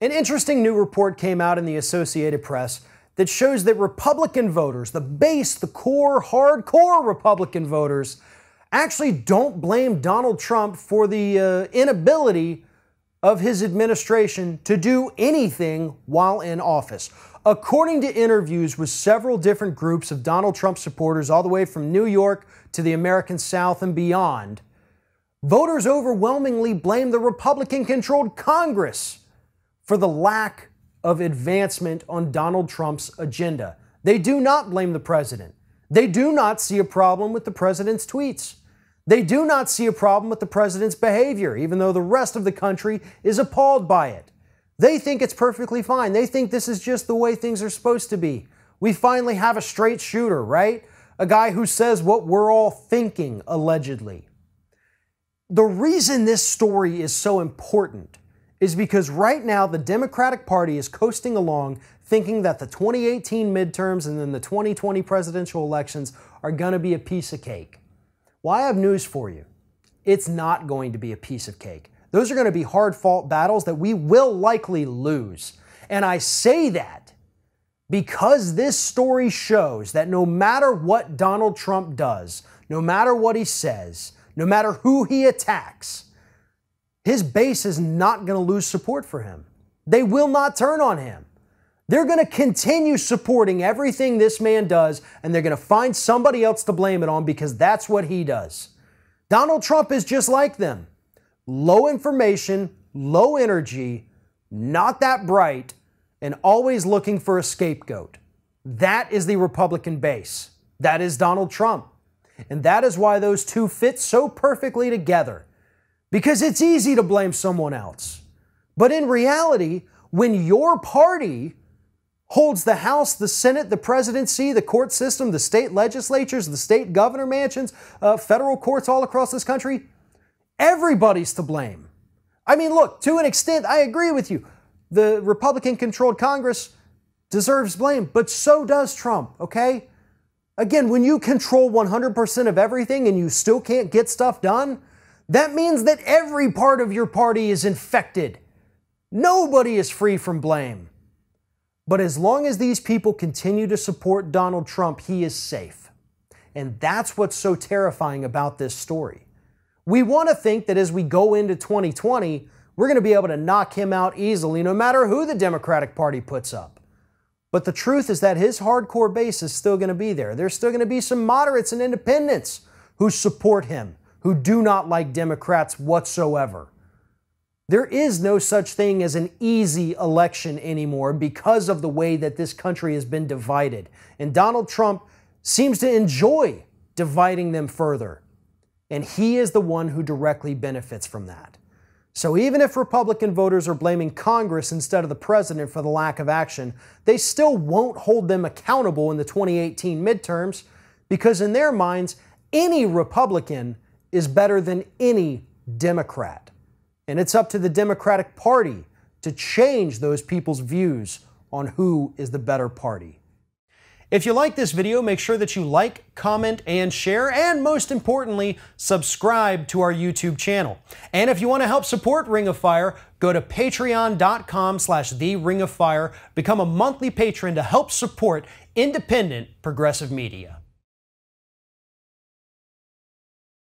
An interesting new report came out in the Associated Press that shows that Republican voters, the base, the core, hardcore Republican voters, actually don't blame Donald Trump for the inability of his administration to do anything while in office. According to interviews with several different groups of Donald Trump supporters, all the way from New York to the American South and beyond, voters overwhelmingly blame the Republican-controlled Congress for the lack of advancement on Donald Trump's agenda. They do not blame the president. They do not see a problem with the president's tweets. They do not see a problem with the president's behavior, even though the rest of the country is appalled by it. They think it's perfectly fine. They think this is just the way things are supposed to be. We finally have a straight shooter, right? A guy who says what we're all thinking, allegedly. The reason this story is so important is because right now the Democratic Party is coasting along thinking that the 2018 midterms and then the 2020 presidential elections are going to be a piece of cake. Well, I have news for you. It's not going to be a piece of cake. Those are going to be hard-fought battles that we will likely lose. And I say that because this story shows that no matter what Donald Trump does, no matter what he says, no matter who he attacks, his base is not going to lose support for him. They will not turn on him. They're going to continue supporting everything this man does, and they're going to find somebody else to blame it on because that's what he does. Donald Trump is just like them. Low information, low energy, not that bright, and always looking for a scapegoat. That is the Republican base. That is Donald Trump. And that is why those two fit so perfectly together. Because it's easy to blame someone else. But in reality, when your party holds the House, the Senate, the presidency, the court system, the state legislatures, the state governor mansions, federal courts all across this country, everybody's to blame. I mean, look, to an extent, I agree with you. The Republican-controlled Congress deserves blame, but so does Trump, okay? Again, when you control 100% of everything and you still can't get stuff done, that means that every part of your party is infected. Nobody is free from blame. But as long as these people continue to support Donald Trump, he is safe. And that's what's so terrifying about this story. We want to think that as we go into 2020, we're going to be able to knock him out easily, no matter who the Democratic Party puts up. But the truth is that his hardcore base is still going to be there. There's still going to be some moderates and independents who support him, who do not like Democrats whatsoever. There is no such thing as an easy election anymore because of the way that this country has been divided. And Donald Trump seems to enjoy dividing them further. And he is the one who directly benefits from that. So even if Republican voters are blaming Congress instead of the president for the lack of action, they still won't hold them accountable in the 2018 midterms because in their minds, any Republican is better than any Democrat. And it's up to the Democratic Party to change those people's views on who is the better party. If you like this video, make sure that you like, comment, and share, and most importantly, subscribe to our YouTube channel. And if you want to help support Ring of Fire, go to patreon.com/TheRingOfFire, become a monthly patron to help support independent progressive media.